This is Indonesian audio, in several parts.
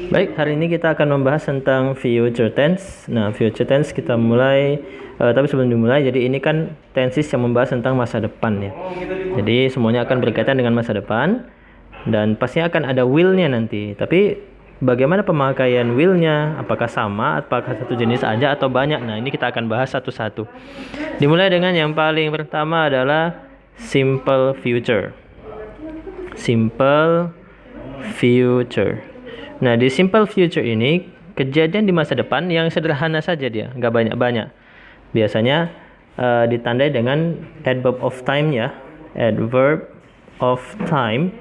Baik, hari ini kita akan membahas tentang future tense. Nah, future tense kita mulai, tapi sebelum dimulai, jadi ini kan tenses yang membahas tentang masa depan ya. Jadi semuanya akan berkaitan dengan masa depan dan pastinya akan ada will-nya nanti. Tapi bagaimana pemakaian will-nya? Apakah sama, apakah satu jenis aja atau banyak? Nah, ini kita akan bahas satu-satu. Dimulai dengan yang paling pertama adalah simple future. Simple future. Nah, di simple future ini kejadian di masa depan yang sederhana saja dia, nggak banyak-banyak. Biasanya ditandai dengan adverb of time ya, adverb of time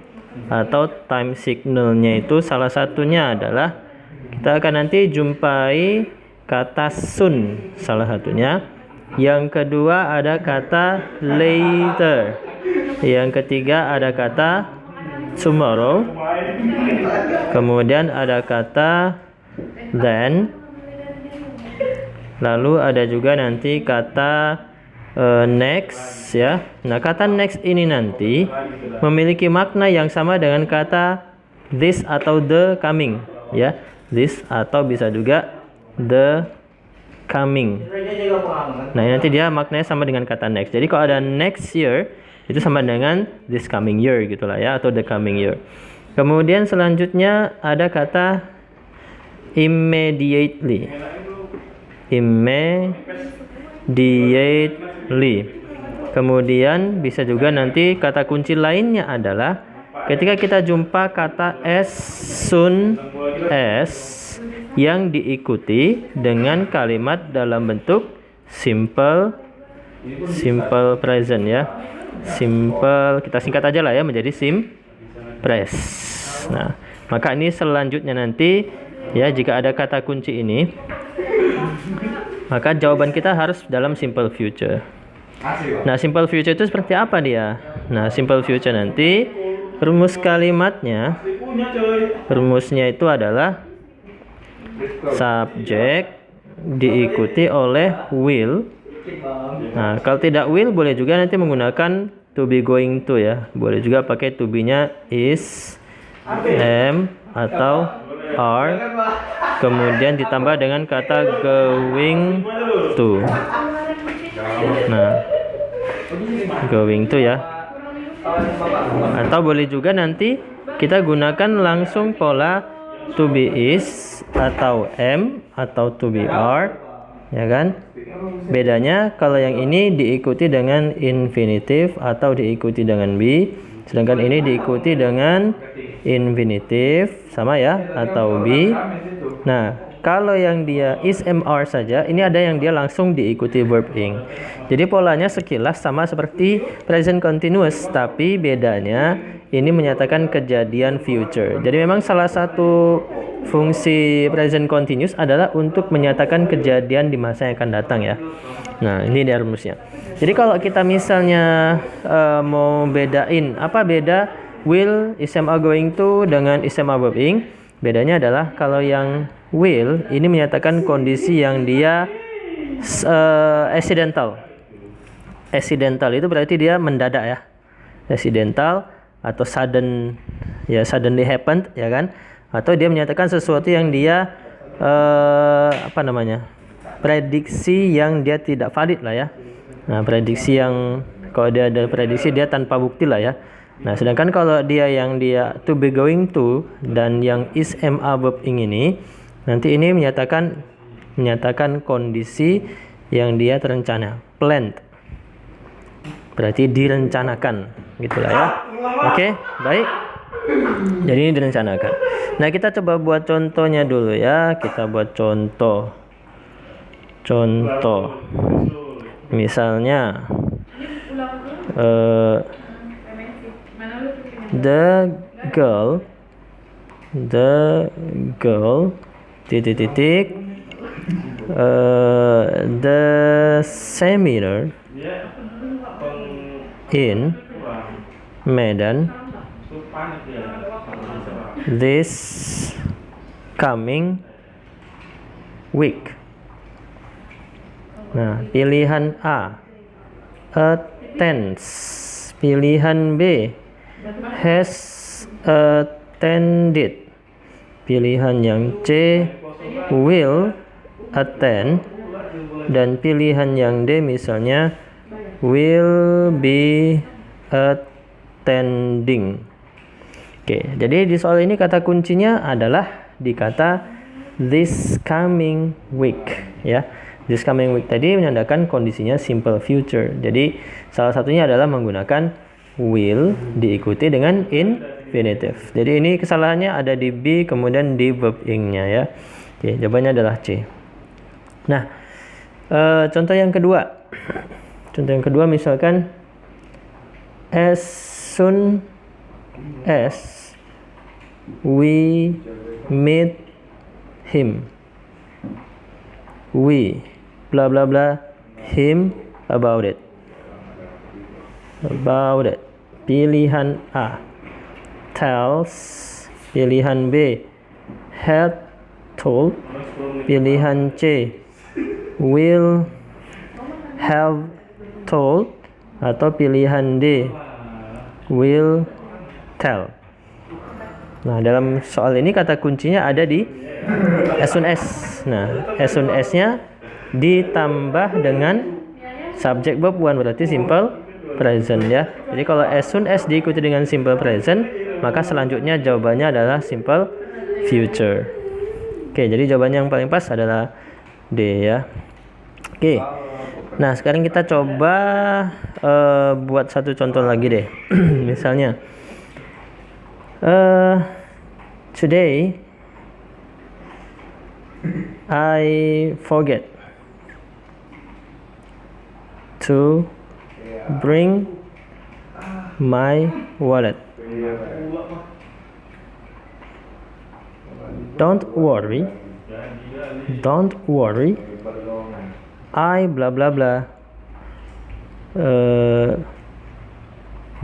atau time signalnya itu salah satunya adalah kita akan nanti jumpai kata soon salah satunya. Yang kedua ada kata later. Yang ketiga ada kata tomorrow. Kemudian ada kata then. Lalu ada juga nanti kata next ya. Nah, kata next ini nanti memiliki makna yang sama dengan kata this atau the coming ya. This atau bisa juga the coming. Nah, ini nanti dia maknanya sama dengan kata next. Jadi kalau ada next year itu sama dengan this coming year gitulah ya, atau the coming year. Kemudian selanjutnya ada kata immediately. Immediately. Kemudian bisa juga nanti kata kunci lainnya adalah ketika kita jumpa kata as soon as yang diikuti dengan kalimat dalam bentuk simple present ya. Simple, kita singkat aja lah ya menjadi simpres. Nah, maka ini selanjutnya nanti ya, jika ada kata kunci ini maka jawaban kita harus dalam simple future. Nah, simple future itu seperti apa dia? Nah, simple future nanti rumusnya itu adalah subjek diikuti oleh will. Nah, kalau tidak will boleh juga nanti menggunakan to be going to ya. Boleh juga pakai to be-nya is, am atau are. Kemudian ditambah dengan kata going to. Nah, going to ya. Atau boleh juga nanti kita gunakan langsung pola to be is atau am atau to be are, ya kan? Bedanya kalau yang ini diikuti dengan infinitive atau diikuti dengan be, sedangkan ini diikuti dengan infinitive sama ya, atau be. Nah, kalau yang dia is, am, are saja, ini ada yang dia langsung diikuti verb ing. Jadi polanya sekilas sama seperti present continuous, tapi bedanya ini menyatakan kejadian future. Jadi memang salah satu fungsi present continuous adalah untuk menyatakan kejadian di masa yang akan datang ya. Nah, ini dia rumusnya. Jadi kalau kita misalnya mau bedain apa beda will, is, am, are going to dengan is, am, are verb ing, bedanya adalah kalau yang will ini menyatakan kondisi yang dia accidental. Accidental itu berarti dia mendadak ya. Accidental atau sudden ya, suddenly happened ya kan, atau dia menyatakan sesuatu yang dia prediksi yang dia tidak valid lah ya. Nah, prediksi yang kalau dia ada prediksi dia tanpa bukti lah ya. Nah, sedangkan kalau dia yang dia to be going to dan yang is, am, are verb ing ini nanti ini menyatakan kondisi yang dia terencana, planned. Berarti direncanakan gitulah ya. Oke, baik. Jadi ini direncanakan. Nah, kita coba buat contohnya dulu ya. Kita buat contoh. Misalnya the girl the seminar in Medan this coming week. Nah, pilihan A attends, pilihan B has attended, pilihan yang C will attend, dan pilihan yang D misalnya will be attending. Oke, jadi di soal ini kata kuncinya adalah di kata this coming week ya. This coming week tadi menandakan kondisinya simple future. Jadi salah satunya adalah menggunakan will diikuti dengan infinitive. Jadi ini kesalahannya ada di B kemudian di verb ing-nya ya. Oke, jawabannya adalah C. Nah, contoh yang kedua. Contoh yang kedua misalkan as soon as we meet him, we blah blah blah him about it. Pilihan A tells, pilihan B had told, pilihan C will have told, atau pilihan D will tell. Nah, dalam soal ini kata kuncinya ada di as soon as. Nah, as soon as-nya ditambah dengan subject verb one, berarti simple present ya. Jadi kalau as soon as diikuti dengan simple present, maka selanjutnya jawabannya adalah simple future. Oke, jadi jawabannya yang paling pas adalah D ya. Oke. Nah, sekarang kita coba buat satu contoh lagi deh. Misalnya today I forget to bring my wallet. Don't worry, I blah blah blah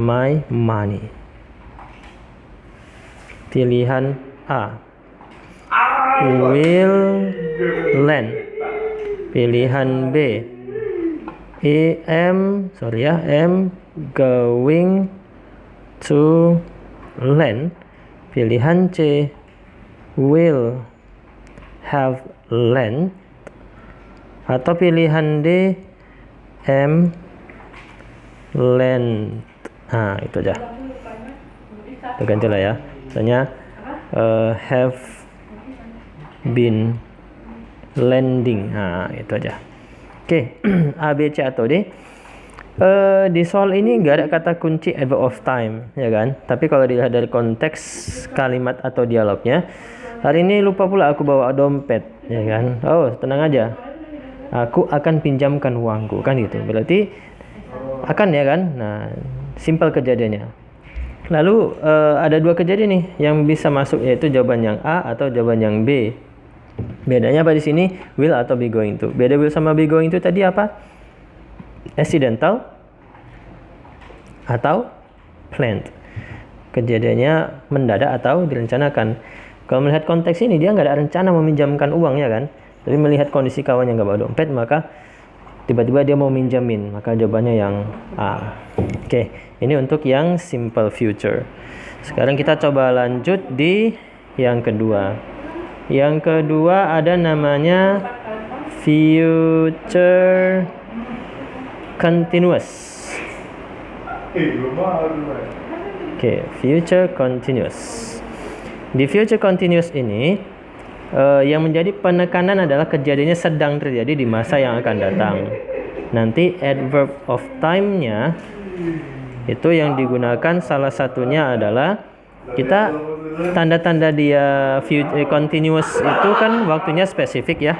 my money. Pilihan A will lend, pilihan B am going to lend, pilihan C will have lent, atau pilihan D am lent. Nah, itu aja. Kita ganti lah ya. Misalnya have been lending. Nah, itu aja. Oke, A, B, C atau D. Di soal ini nggak ada kata kunci adverb of time, ya kan? Tapi kalau dilihat dari konteks kalimat atau dialognya, hari ini lupa pula aku bawa dompet, ya kan? Oh, tenang aja. Aku akan pinjamkan uangku, kan gitu. Berarti akan, ya kan? Nah, simple kejadiannya. Lalu ada dua kejadian nih yang bisa masuk, yaitu jawaban yang A atau jawaban yang B. Bedanya apa di sini? Will atau be going to. Beda will sama be going to tadi apa? Accidental atau planned. Kejadiannya mendadak atau direncanakan. Kalau melihat konteks ini, dia nggak ada rencana meminjamkan uang, ya kan? Tapi melihat kondisi kawannya nggak bawa dompet, maka tiba-tiba dia mau minjamin, maka jawabannya yang A. Oke, ini untuk yang simple future. Sekarang kita coba lanjut di yang kedua. Yang kedua ada namanya future continuous. Oke, future continuous. Di future continuous ini yang menjadi penekanan adalah kejadiannya sedang terjadi di masa yang akan datang. Nanti adverb of time-nya itu yang digunakan salah satunya adalah kita tanda-tanda dia future continuous itu kan waktunya spesifik ya.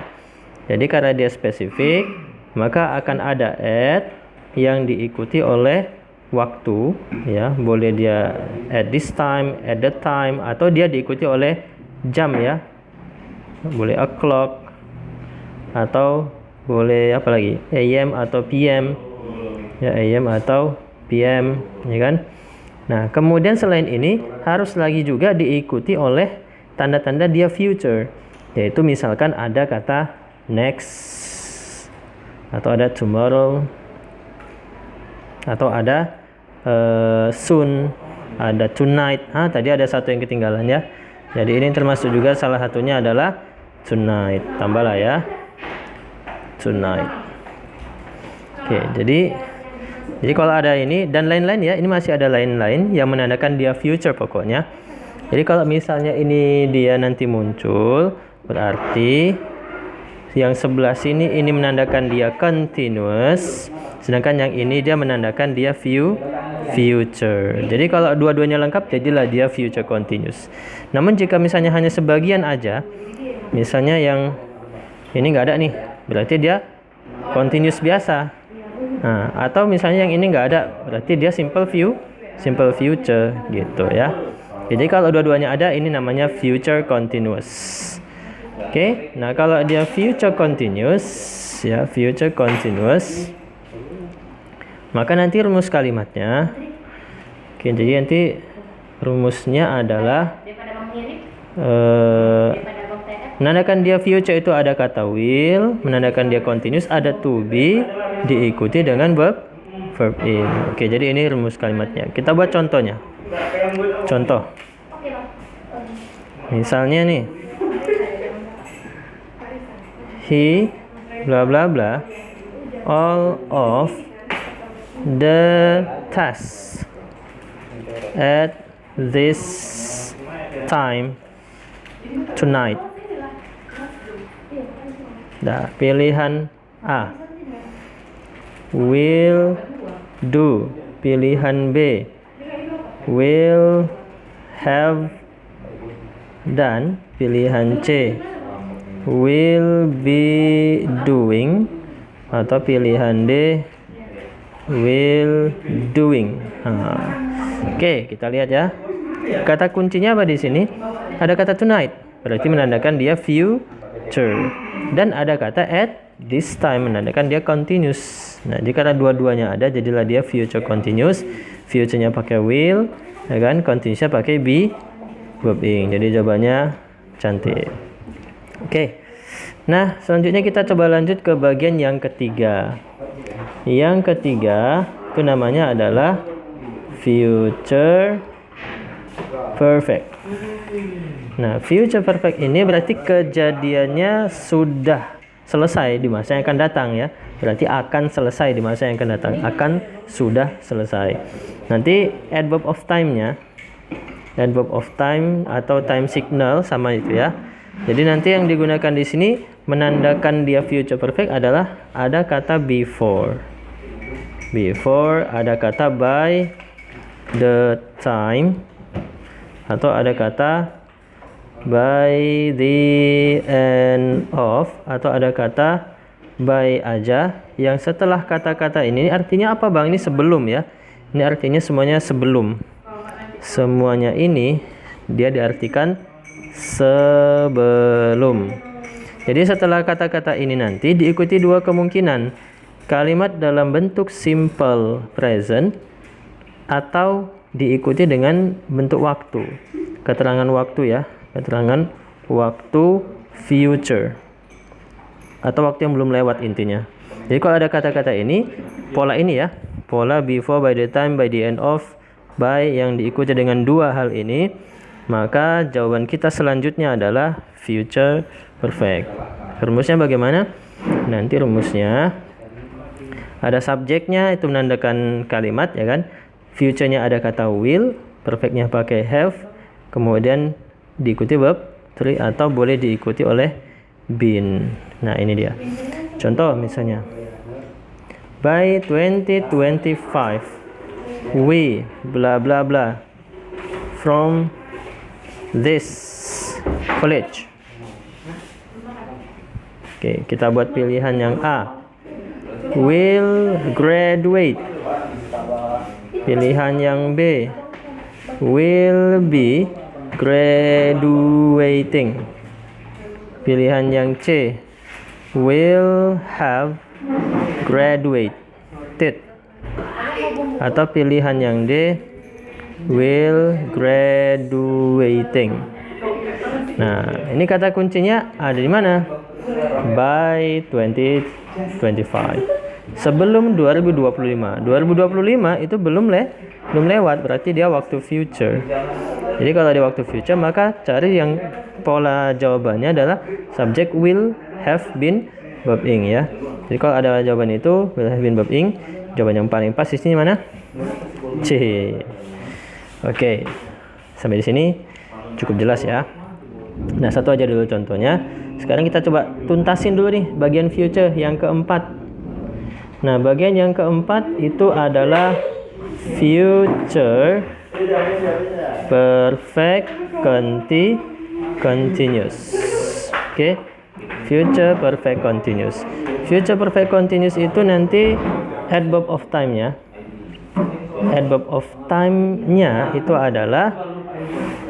Jadi karena dia spesifik, maka akan ada at yang diikuti oleh waktu ya. Boleh dia at this time, at that time, atau dia diikuti oleh jam ya. Boleh o'clock, atau boleh apa lagi, AM atau PM ya, AM atau PM, ya kan. Nah, kemudian selain ini harus lagi juga diikuti oleh tanda-tanda dia future, yaitu misalkan ada kata next, atau ada tomorrow, atau ada soon, ada tonight. Tadi ada satu yang ketinggalan ya. Jadi ini termasuk juga salah satunya adalah tonight. Tambahlah ya. Tonight. Oke, jadi kalau ada ini dan lain-lain ya, ini masih ada lain-lain yang menandakan dia future pokoknya. Jadi kalau misalnya ini dia nanti muncul, berarti yang sebelah sini ini menandakan dia continuous, sedangkan yang ini dia menandakan dia future. Jadi kalau dua-duanya lengkap, jadilah dia future continuous. Namun jika misalnya hanya sebagian aja, misalnya yang ini nggak ada nih, berarti dia continuous biasa. Nah, atau misalnya yang ini nggak ada, berarti dia simple future gitu ya. Jadi kalau dua-duanya ada, ini namanya future continuous. Oke, nah kalau dia future continuous ya, future continuous, maka nanti rumus kalimatnya, oke, jadi nanti rumusnya adalah menandakan dia future itu ada kata will, menandakan dia continuous ada to be, diikuti dengan verb in. Oke, jadi ini rumus kalimatnya. Kita buat contohnya. Contoh. Misalnya nih, he bla bla bla all of the tasks at this time tonight. Nah, pilihan A will do, pilihan B will have done, pilihan C will be doing, atau pilihan D will doing. Oke, kita lihat ya. Kata kuncinya apa di sini? Ada kata tonight, berarti menandakan dia future, dan ada kata at this time, menandakan dia continuous. Nah, jika dua-duanya ada, jadilah dia future continuous. Future-nya pakai will, ya kan? Continuous-nya pakai be, verb in. Jadi jawabannya cantik. Oke. Nah, selanjutnya kita coba lanjut ke bagian yang ketiga. Yang ketiga itu namanya adalah future perfect. Nah, future perfect ini berarti kejadiannya sudah selesai di masa yang akan datang ya. Berarti akan selesai di masa yang akan datang. Akan sudah selesai. Nanti adverb of time-nya, adverb of time atau time signal sama itu ya. Jadi nanti yang digunakan di sini menandakan dia future perfect adalah ada kata before. Before, ada kata by the time, atau ada kata by the end of, atau ada kata by aja. Yang setelah kata-kata ini artinya apa Bang? Ini sebelum ya. Ini artinya semuanya sebelum. Semuanya ini dia diartikan sebelum. Jadi setelah kata-kata ini nanti diikuti dua kemungkinan. Kalimat dalam bentuk simple present atau diikuti dengan bentuk waktu. Keterangan waktu ya. Keterangan waktu future. Atau waktu yang belum lewat intinya. Jadi kalau ada kata-kata ini, pola ini ya. Pola before, by the time, by the end of, by yang diikuti dengan dua hal ini, maka jawaban kita selanjutnya adalah future perfect. Rumusnya bagaimana? Nanti rumusnya ada subjeknya, itu menandakan kalimat ya kan. Future-nya ada kata will, perfect-nya pakai have, kemudian diikuti verb 3 atau boleh diikuti oleh been. Nah, ini dia. Contoh misalnya, by 2025 we bla bla bla from this college. Oke, kita buat pilihan yang A. Will graduate. Pilihan yang B. Will be graduating. Pilihan yang C. Will have graduated. Atau pilihan yang D. Will graduating. Nah, ini kata kuncinya ada di mana? By 2025. Sebelum 2025. 2025 itu belum lewat, berarti dia waktu future. Jadi kalau di waktu future maka cari yang pola jawabannya adalah subject will have been verb ing ya. Jadi kalau ada jawaban itu will have been verb ing, jawaban yang paling pas di sini mana? C. Oke. Sampai di sini cukup jelas ya. Nah, satu aja dulu contohnya. Sekarang kita coba tuntasin dulu nih bagian future yang keempat. Nah, bagian yang keempat itu adalah future perfect continuous. Oke. Future perfect continuous. Future perfect continuous itu nanti adverb of time ya. Adverb of time-nya itu adalah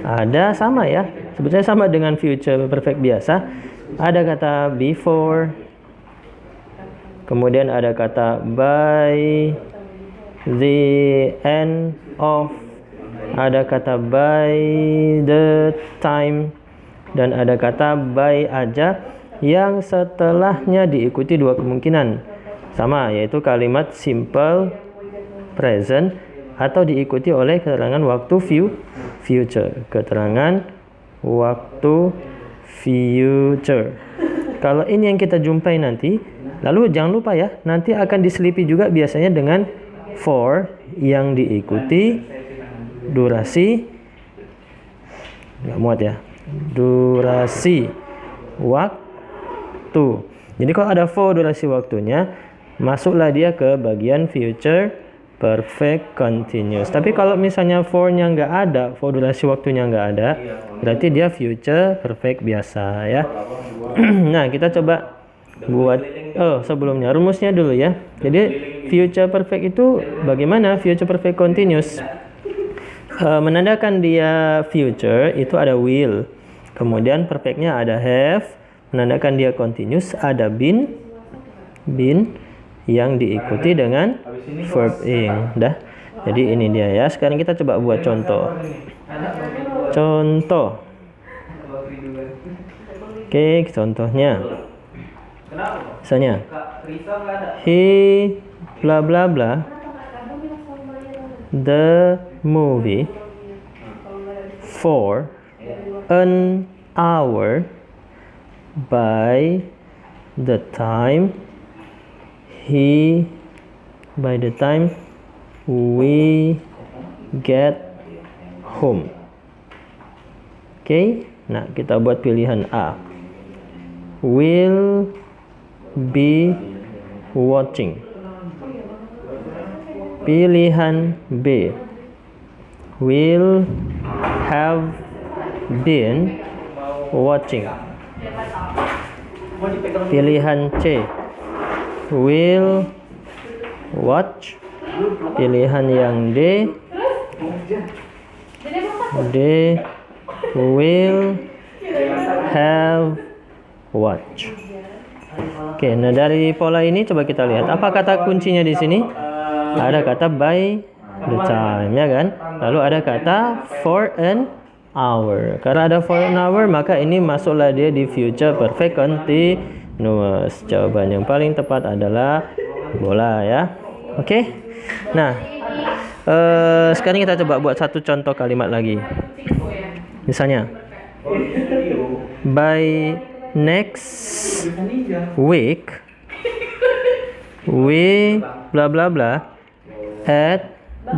ada sama ya. Sebetulnya sama dengan future perfect biasa. Ada kata before, kemudian ada kata by the end of, ada kata by the time, dan ada kata by aja yang setelahnya diikuti dua kemungkinan sama, yaitu kalimat simple present atau diikuti oleh keterangan waktu future. Keterangan waktu future. Kalau ini yang kita jumpai nanti, lalu jangan lupa ya, nanti akan diselipi juga biasanya dengan for yang diikuti durasi, nggak muat ya, durasi waktu. Jadi kalau ada for durasi waktunya, masuklah dia ke bagian future perfect continuous. Tapi kalau misalnya for-nya nggak ada, for durasi waktunya nggak ada, berarti dia future perfect biasa ya. Nah, kita coba buat sebelumnya rumusnya dulu ya. Jadi future perfect itu bagaimana? Future perfect continuous menandakan dia future itu ada will, kemudian perfectnya ada have, menandakan dia continuous ada been yang diikuti dengan verb ing. Dah. Jadi ini dia ya. Sekarang kita coba buat contoh. Oke, contohnya. Misalnya, he bla bla bla the movie for an hour by the time we get home. Oke, nah kita buat pilihan A. Will be watching. Pilihan B. Will have been watching. Pilihan C. Will watch. Pilihan yang D will have watch. Oke, nah dari pola ini coba kita lihat apa kata kuncinya di sini. Ada kata by the time ya kan, lalu ada kata for an hour. Karena ada for an hour maka ini masuklah dia di future perfect continuous. Jawaban yang paling tepat adalah bola ya. Oke. Nah, sekarang kita coba buat satu contoh kalimat lagi. Misalnya, by next week we bla bla bla at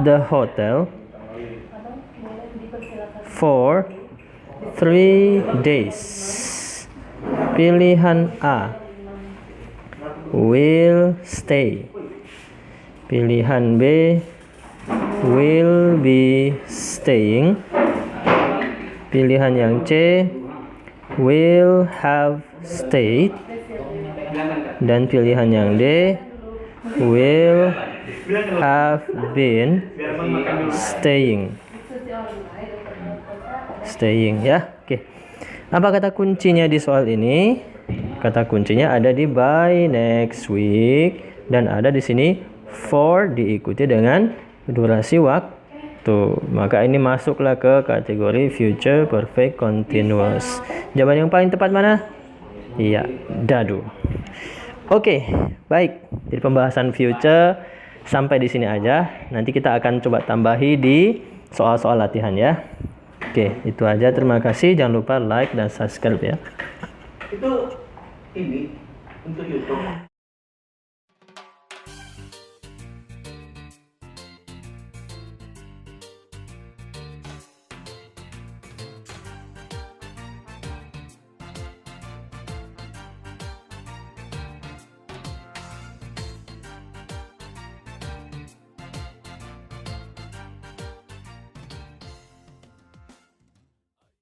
the hotel for 3 days. Pilihan A, will stay. Pilihan B, will be staying. Pilihan yang C, will have stayed. Dan pilihan yang D, will have been staying. Staying ya. Oke. Apa kata kuncinya di soal ini? Kata kuncinya ada di by next week dan ada di sini for diikuti dengan durasi waktu. Maka ini masuklah ke kategori future perfect continuous. Jawaban yang paling tepat mana? Iya, dadu. Oke, baik. Jadi pembahasan future sampai di sini aja. Nanti kita akan coba tambahi di soal-soal latihan ya. Oke, itu aja. Terima kasih. Jangan lupa like dan subscribe ya. Itu ini untuk YouTube.